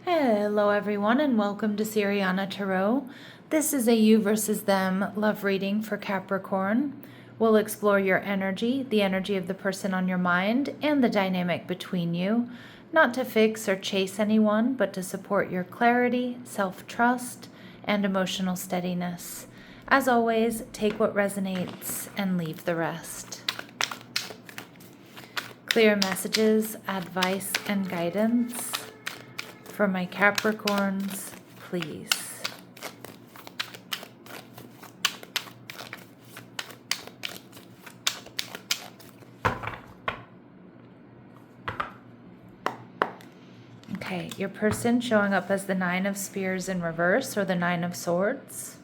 Hello everyone and welcome to Siriana Tarot. This is a you versus them love reading for Capricorn. We'll explore your energy, the energy of the person on your mind, and the dynamic between you, not to fix or chase anyone, but to support your clarity, self-trust, and emotional steadiness. As always, take what resonates and leave the rest. Clear messages, advice, and guidance for my Capricorns, please. Okay, your person showing up as the Nine of Spears in reverse or the Nine of Swords.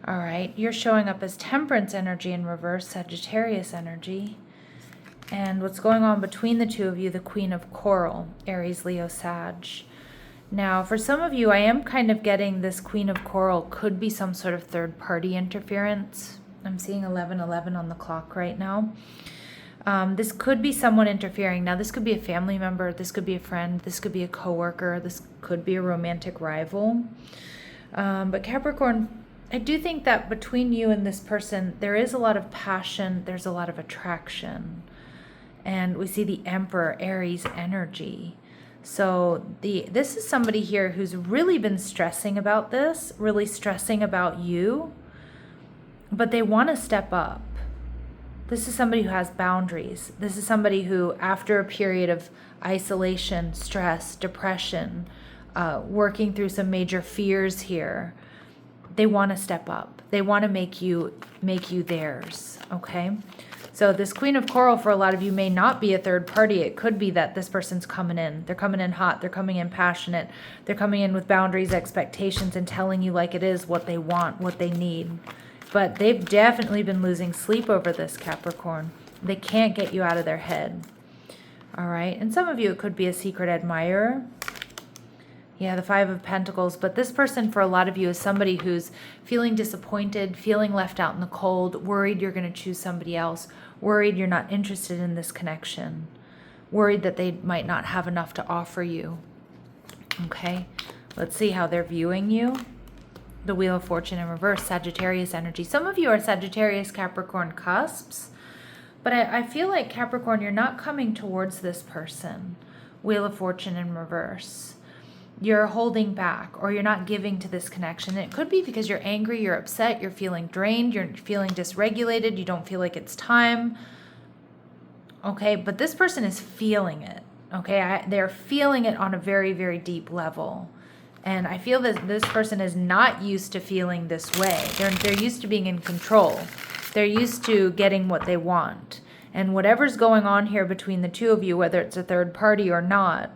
All right, you're showing up as Temperance energy in reverse, Sagittarius energy. And what's going on between the two of you, the Queen of Coral, Aries, Leo, Sag. Now, for some of you, I am kind of getting this Queen of Coral could be some sort of third-party interference. I'm seeing 11:11 on the clock right now. This could be someone interfering. Now, this could be a family member. This could be a friend. This could be a coworker. This could be a romantic rival. But Capricorn, I do think that between you and this person, there is a lot of passion. There's a lot of attraction. And we see the Emperor, Aries energy. So this is somebody here who's really been stressing about this, really stressing about you, but they want to step up. This is somebody who has boundaries. This is somebody who, after a period of isolation, stress, depression, working through some major fears here, they want to step up. They want to make you theirs, okay? So this Queen of Coral for a lot of you may not be a third party. It could be that this person's coming in. They're coming in hot. They're coming in passionate. They're coming in with boundaries, expectations, and telling you like it is what they want, what they need. But they've definitely been losing sleep over this, Capricorn. They can't get you out of their head. All right. And some of you, it could be a secret admirer. Yeah, the Five of Pentacles. But this person, for a lot of you, is somebody who's feeling disappointed, feeling left out in the cold, worried you're going to choose somebody else, worried you're not interested in this connection, worried that they might not have enough to offer you. Okay, let's see how they're viewing you. The Wheel of Fortune in reverse, Sagittarius energy. Some of you are Sagittarius, Capricorn cusps. But I feel like, Capricorn, you're not coming towards this person. Wheel of Fortune in reverse. You're holding back, or you're not giving to this connection. It could be because you're angry, you're upset, you're feeling drained, you're feeling dysregulated, you don't feel like it's time. Okay, but this person is feeling it. Okay, they're feeling it on a very, very deep level. And I feel that this person is not used to feeling this way. They're used to being in control. They're used to getting what they want. And whatever's going on here between the two of you, whether it's a third party or not,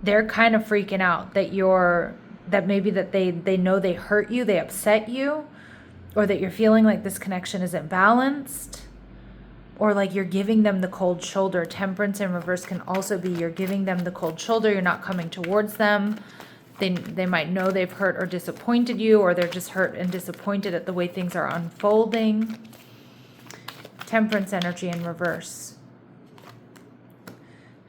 they're kind of freaking out that they know they hurt you, they upset you, or that you're feeling like this connection isn't balanced, or like you're giving them the cold shoulder. Temperance in reverse can also be you're giving them the cold shoulder, you're not coming towards them. They might know they've hurt or disappointed you, or they're just hurt and disappointed at the way things are unfolding. Temperance energy in reverse.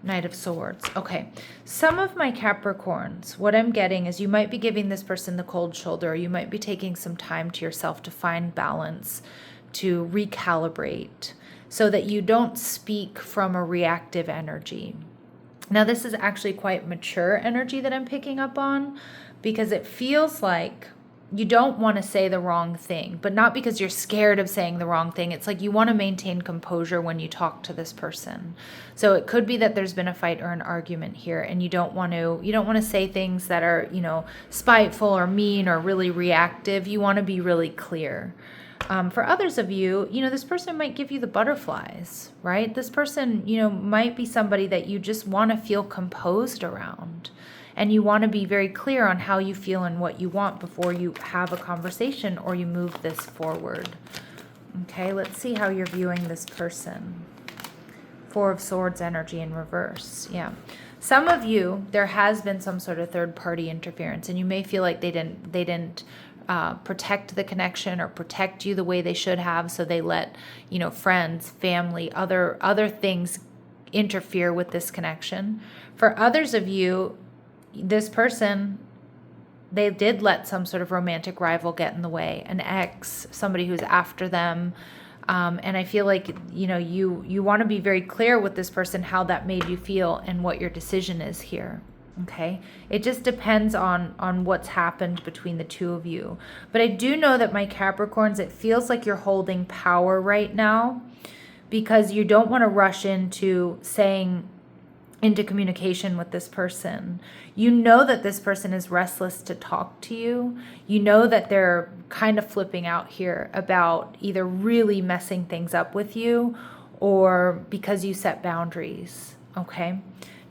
Knight of Swords. Okay, some of my Capricorns, what I'm getting is you might be giving this person the cold shoulder, or you might be taking some time to yourself to find balance, to recalibrate, so that you don't speak from a reactive energy. Now, this is actually quite mature energy that I'm picking up on, because it feels like you don't want to say the wrong thing, but not because you're scared of saying the wrong thing. It's like you want to maintain composure when you talk to this person. So it could be that there's been a fight or an argument here, and you don't want to say things that are, spiteful or mean or really reactive. You want to be really clear. For others of you, this person might give you the butterflies, right? This person, might be somebody that you just want to feel composed around. And you want to be very clear on how you feel and what you want before you have a conversation or you move this forward. Okay, let's see how you're viewing this person. Four of Swords energy in reverse. Yeah. Some of you, there has been some sort of third-party interference, and you may feel like they didn't protect the connection or protect you the way they should have, so they let, friends, family, other things interfere with this connection. For others of you, this person, they did let some sort of romantic rival get in the way, an ex, somebody who's after them. And I feel like, you want to be very clear with this person how that made you feel and what your decision is here. Okay. It just depends on what's happened between the two of you. But I do know that, my Capricorns, it feels like you're holding power right now, because you don't want to rush into communication with this person. You know that this person is restless to talk to you. You know that they're kind of flipping out here about either really messing things up with you or because you set boundaries. Okay.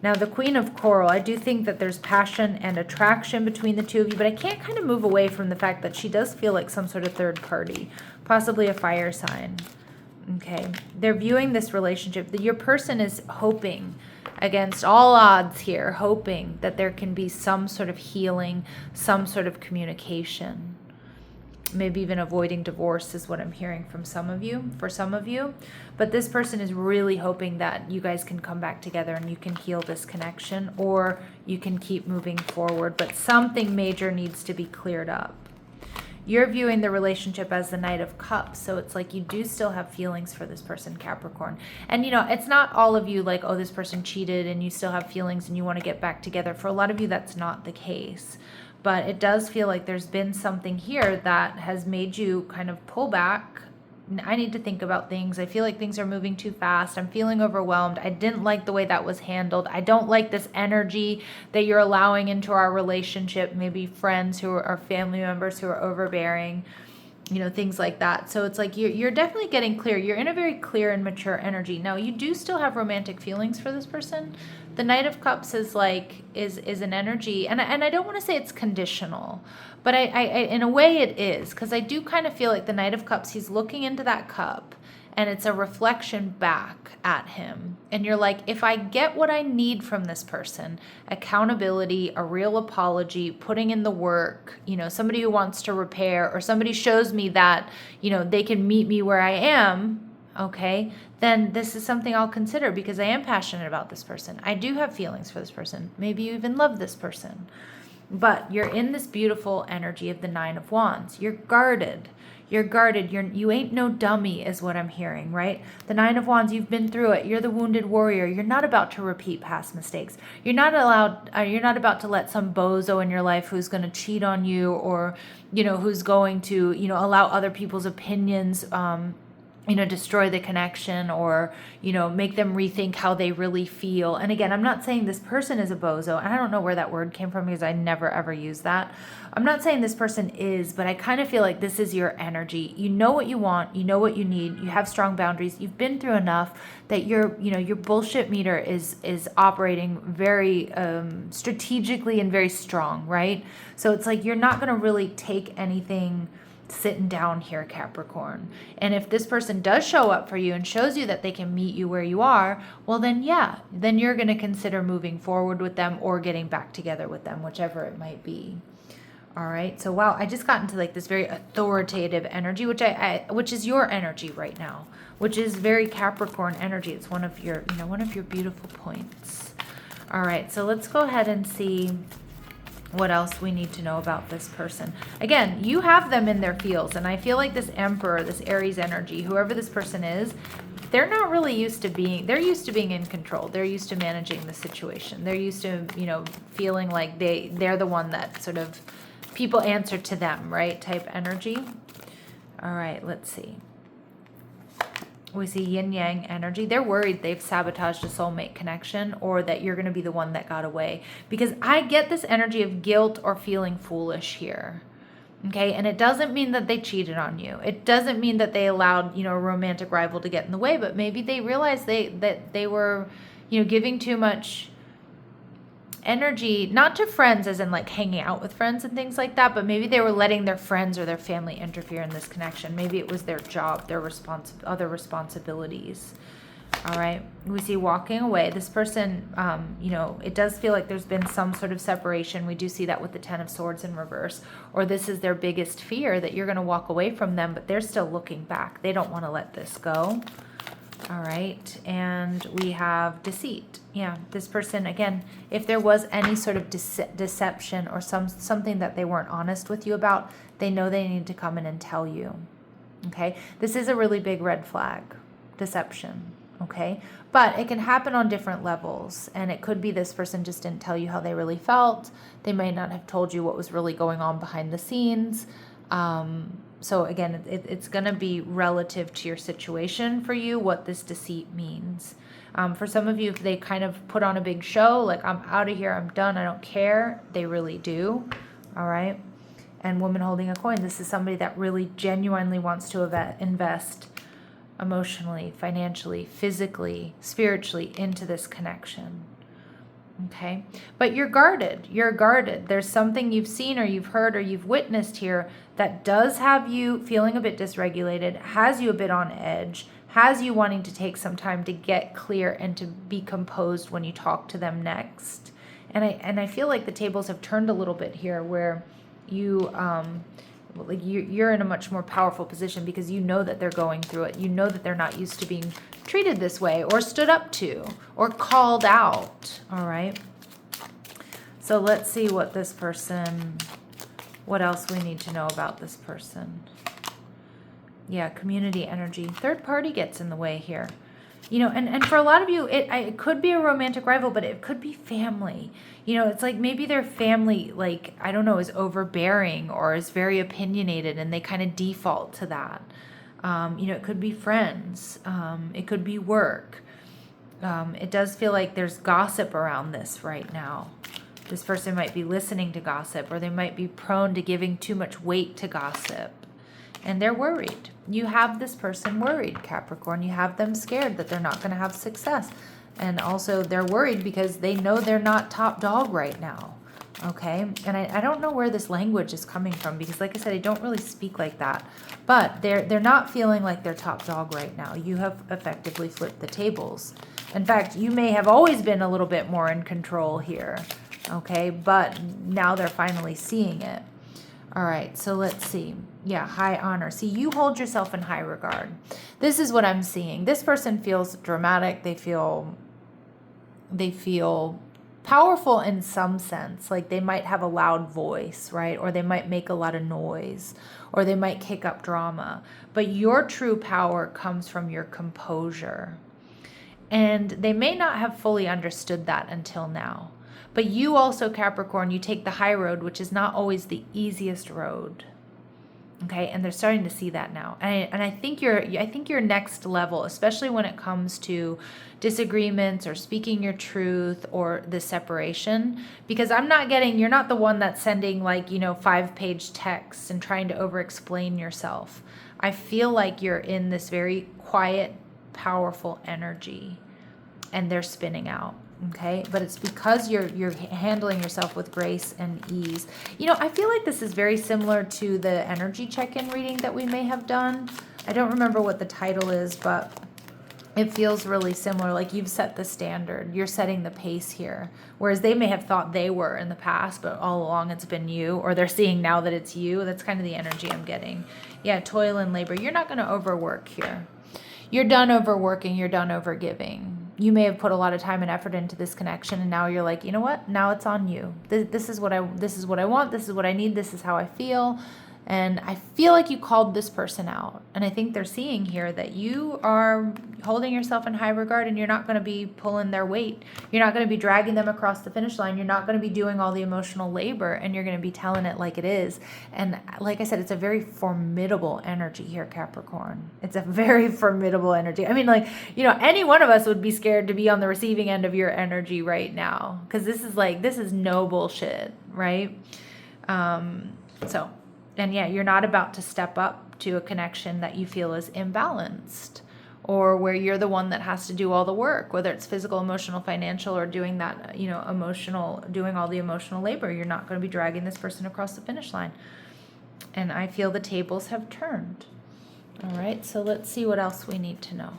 Now, the Queen of Coral, I do think that there's passion and attraction between the two of you, but I can't kind of move away from the fact that she does feel like some sort of third party, possibly a fire sign. Okay. They're viewing this relationship. Your person is hoping against all odds here, hoping that there can be some sort of healing, some sort of communication. Maybe even avoiding divorce is what I'm hearing from some of you, for some of you. But this person is really hoping that you guys can come back together and you can heal this connection, or you can keep moving forward. But something major needs to be cleared up. You're viewing the relationship as the Knight of Cups. So it's like you do still have feelings for this person, Capricorn. And, it's not all of you like, oh, this person cheated and you still have feelings and you want to get back together. For a lot of you, that's not the case. But it does feel like there's been something here that has made you kind of pull back. I need to think about things. I feel like things are moving too fast. I'm feeling overwhelmed. I didn't like the way that was handled. I don't like this energy that you're allowing into our relationship. Maybe friends who are family members who are overbearing, things like that. So it's like you're definitely getting clear. You're in a very clear and mature energy. Now, you do still have romantic feelings for this person. The Knight of Cups is an energy, and I don't want to say it's conditional, but I in a way it is, because I do kind of feel like the Knight of Cups, he's looking into that cup, and it's a reflection back at him. And you're like, if I get what I need from this person, accountability, a real apology, putting in the work, somebody who wants to repair, or somebody shows me that, they can meet me where I am, okay, then this is something I'll consider, because I am passionate about this person. I do have feelings for this person. Maybe you even love this person. But you're in this beautiful energy of the Nine of Wands. You're guarded. You're guarded. You ain't no dummy is what I'm hearing, right? The Nine of Wands, you've been through it. You're the wounded warrior. You're not about to repeat past mistakes. You're not about to let some bozo in your life who's going to cheat on you, or, who's going to, allow other people's opinions, destroy the connection, or, make them rethink how they really feel. And again, I'm not saying this person is a bozo, and I don't know where that word came from, because I never ever use that. I'm not saying this person is, but I kind of feel like this is your energy. You know what you want, you know what you need, you have strong boundaries, you've been through enough that your bullshit meter is operating very strategically and very strong, right? So it's like you're not going to really take anything sitting down here, Capricorn. And if this person does show up for you and shows you that they can meet you where you are, well then you're going to consider moving forward with them or getting back together with them, whichever it might be. All right. So wow, I just got into like this very authoritative energy, which is your energy right now, which is very Capricorn energy. It's one of your beautiful points. All right. So let's go ahead and see what else we need to know about this person. Again, you have them in their fields, and I feel like this Emperor, this Aries energy, whoever this person is, they're not really used to being in control. They're used to managing the situation. They're used to, feeling like they're the one that sort of people answer to them, right? Type energy. All right, let's see. We see yin yang energy. They're worried they've sabotaged a soulmate connection, or that you're going to be the one that got away, because I get this energy of guilt or feeling foolish here. Okay. And it doesn't mean that they cheated on you. It doesn't mean that they allowed, a romantic rival to get in the way, but maybe they realized that they were, giving too much energy, not to friends as in like hanging out with friends and things like that, but maybe they were letting their friends or their family interfere in this connection. Maybe it was their job, their other responsibilities. All right. We see walking away. This person, it does feel like there's been some sort of separation. We do see that with the Ten of Swords in reverse, or this is their biggest fear, that you're going to walk away from them, but they're still looking back. They don't want to let this go. All right, and we have deceit. Yeah, this person, again, if there was any sort of deception or something that they weren't honest with you about, they know they need to come in and tell you. Okay, this is a really big red flag, deception. Okay, but it can happen on different levels, and it could be this person just didn't tell you how they really felt. They may not have told you what was really going on behind the scenes. So again, it's going to be relative to your situation for you, what this deceit means. For some of you, if they kind of put on a big show, like I'm out of here, I'm done, I don't care, they really do. All right. And woman holding a coin, this is somebody that really genuinely wants to invest emotionally, financially, physically, spiritually into this connection. Okay, but you're guarded. You're guarded. There's something you've seen or you've heard or you've witnessed here that does have you feeling a bit dysregulated, has you a bit on edge, has you wanting to take some time to get clear and to be composed when you talk to them next. And I feel like the tables have turned a little bit here, where you're in a much more powerful position because you know that they're going through it. You know that they're not used to being treated this way or stood up to or called out. All right. So let's see what else we need to know about this person. Yeah, community energy. Third party gets in the way here. You know, and for a lot of you, it could be a romantic rival, but it could be family. You know, it's like maybe their family, like, I don't know, is overbearing or is very opinionated, and they kind of default to that. You know, it could be friends. It could be work. It does feel like there's gossip around this right now. This person might be listening to gossip, or they might be prone to giving too much weight to gossip. And they're worried. You have this person worried, Capricorn. You have them scared that they're not going to have success. And also they're worried because they know they're not top dog right now. Okay? And I don't know where this language is coming from, because like I said, I don't really speak like that. But they're not feeling like they're top dog right now. You have effectively flipped the tables. In fact, you may have always been a little bit more in control here. Okay? But now they're finally seeing it. All right, so let's see. Yeah, high honor. See, you hold yourself in high regard. This is what I'm seeing. This person feels dramatic. They feel powerful in some sense. Like they might have a loud voice, right? Or they might make a lot of noise, or they might kick up drama. But your true power comes from your composure. And they may not have fully understood that until now. But you also, Capricorn, you take the high road, which is not always the easiest road. Okay, and they're starting to see that now. And I think you're next level, especially when it comes to disagreements or speaking your truth or the separation. Because you're not the one that's sending 5-page texts and trying to over-explain yourself. I feel like you're in this very quiet, powerful energy, and they're spinning out. Okay, but it's because you're handling yourself with grace and ease. You know, I feel like this is very similar to the energy check-in reading that we may have done. I don't remember what the title is, but it feels really similar. Like you've set the standard. You're setting the pace here. Whereas they may have thought they were in the past, but all along it's been you, or they're seeing now that it's you. That's kind of the energy I'm getting. Yeah, toil and labor. You're not going to overwork here. You're done overworking. You're done overgiving. You may have put a lot of time and effort into this connection, and now you're like, you know what? Now it's on you. This is what I want. This is what I need. This is how I feel. And I feel like you called this person out. And I think they're seeing here that you are holding yourself in high regard, and you're not going to be pulling their weight. You're not going to be dragging them across the finish line. You're not going to be doing all the emotional labor, and you're going to be telling it like it is. And like I said, it's a very formidable energy here, Capricorn. It's a very formidable energy. I mean, any one of us would be scared to be on the receiving end of your energy right now, because this is no bullshit, right? And yeah, you're not about to step up to a connection that you feel is imbalanced, or where you're the one that has to do all the work, whether it's physical, emotional, financial, or doing that, doing all the emotional labor. You're not going to be dragging this person across the finish line. And I feel the tables have turned. All right, so let's see what else we need to know.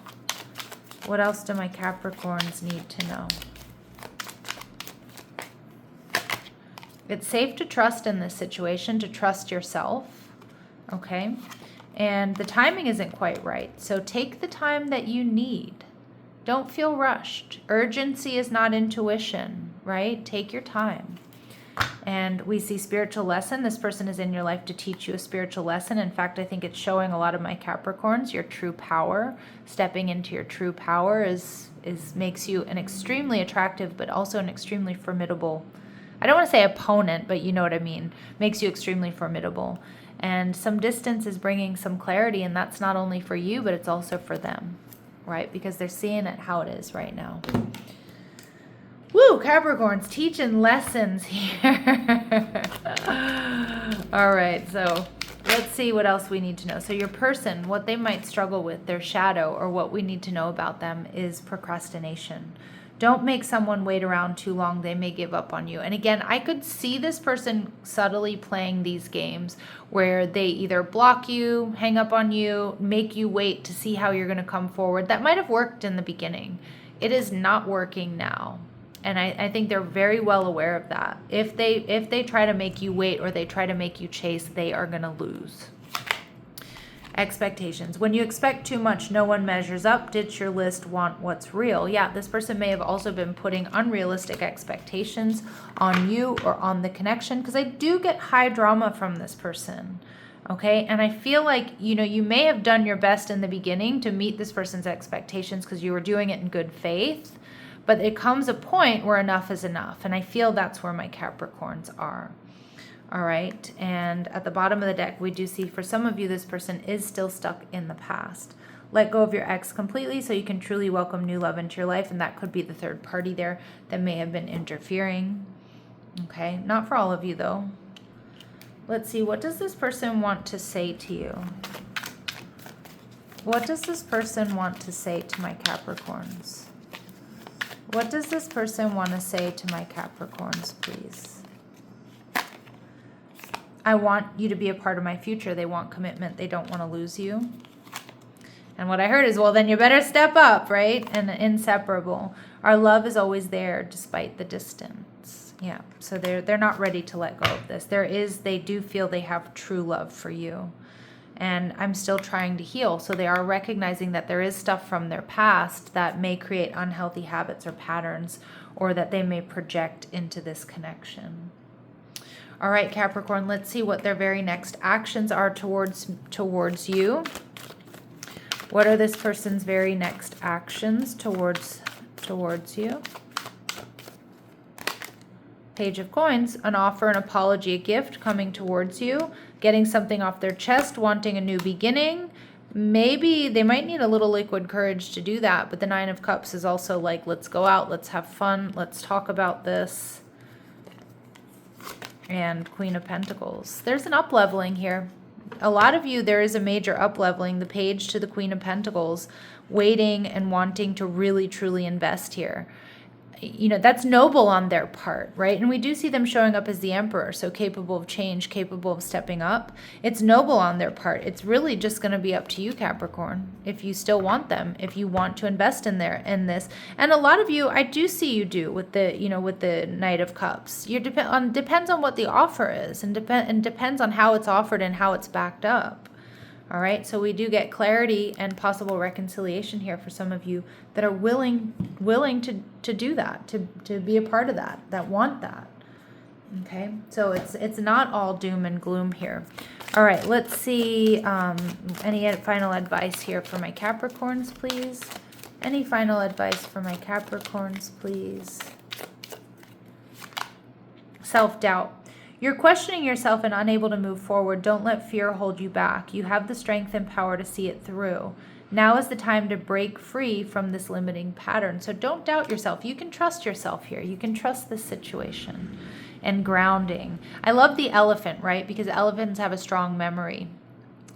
What else do my Capricorns need to know? It's safe to trust in this situation, to trust yourself, okay? And the timing isn't quite right. So take the time that you need. Don't feel rushed. Urgency is not intuition, right? Take your time. And we see spiritual lesson. This person is in your life to teach you a spiritual lesson. In fact, I think it's showing a lot of my Capricorns your true power. Stepping into your true power is makes you an extremely attractive, but also an extremely formidable, I don't want to say opponent, but you know what I mean. Makes you extremely formidable. And some distance is bringing some clarity, and that's not only for you, but it's also for them, right? Because they're seeing it how it is right now. Woo, Capricorns, teaching lessons here. All right, so let's see what else we need to know. So your person, what they might struggle with, their shadow, or what we need to know about them is procrastination. Don't make someone wait around too long. They may give up on you. And again, I could see this person subtly playing these games where they either block you, hang up on you, make you wait to see how you're going to come forward. That might have worked in the beginning. It is not working now. And I think they're very well aware of that. If they try to make you wait or they try to make you chase, they are going to lose. Expectations. When you expect too much, no one measures up. Ditch your list, want what's real. Yeah, this person may have also been putting unrealistic expectations on you or on the connection, because I do get high drama from this person. Okay, and I feel like, you may have done your best in the beginning to meet this person's expectations because you were doing it in good faith. But it comes a point where enough is enough. And I feel that's where my Capricorns are. All right. And at the bottom of the deck, we do see for some of you, this person is still stuck in the past. Let go of your ex completely so you can truly welcome new love into your life. And that could be the third party there that may have been interfering. Okay. Not for all of you, though. Let's see. What does this person want to say to you? What does this person want to say to my Capricorns? What does this person want to say to my Capricorns, please? I want you to be a part of my future. They want commitment. They don't want to lose you. And what I heard is, well, then you better step up, right? And inseparable. Our love is always there despite the distance. Yeah, so they're not ready to let go of this. They do feel they have true love for you. And I'm still trying to heal. So they are recognizing that there is stuff from their past that may create unhealthy habits or patterns, or that they may project into this connection. All right, Capricorn, let's see what their very next actions are towards you. What are this person's very next actions towards you? Page of Coins, an offer, an apology, a gift coming towards you, getting something off their chest, wanting a new beginning. Maybe they might need a little liquid courage to do that, but the Nine of Cups is also like, let's go out, let's have fun, let's talk about this. And Queen of Pentacles. There's an up-leveling here. A lot of you, there is a major up-leveling, the Page to the Queen of Pentacles, waiting and wanting to really, truly invest here. That's noble on their part, right? And we do see them showing up as the Emperor, so capable of change, capable of stepping up. It's noble on their part. It's really just going to be up to you, Capricorn, if you still want them, if you want to invest in this. And a lot of you, I do see you do with the Knight of Cups. Depends on what the offer is, and depends on how it's offered and how it's backed up. All right, so we do get clarity and possible reconciliation here for some of you that are willing to do that, to be a part of that want that. Okay, so it's not all doom and gloom here. All right, let's see any final advice here for my Capricorns, please. Any final advice for my Capricorns, please? Self-doubt. You're questioning yourself and unable to move forward. Don't let fear hold you back. You have the strength and power to see it through. Now is the time to break free from this limiting pattern. So don't doubt yourself. You can trust yourself here. You can trust this situation. And grounding. I love the elephant, right? Because elephants have a strong memory.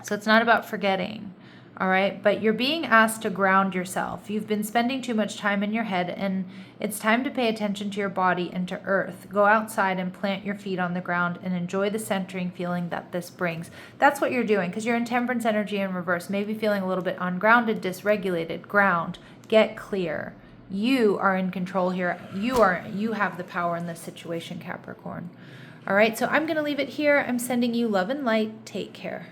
So it's not about forgetting. All right, but you're being asked to ground yourself. You've been spending too much time in your head, and it's time to pay attention to your body and to earth. Go outside and plant your feet on the ground and enjoy the centering feeling that this brings. That's what you're doing, because you're in temperance energy in reverse, maybe feeling a little bit ungrounded, dysregulated. Ground, get clear. You are in control here. You have the power in this situation, Capricorn. All right, so I'm going to leave it here. I'm sending you love and light. Take care.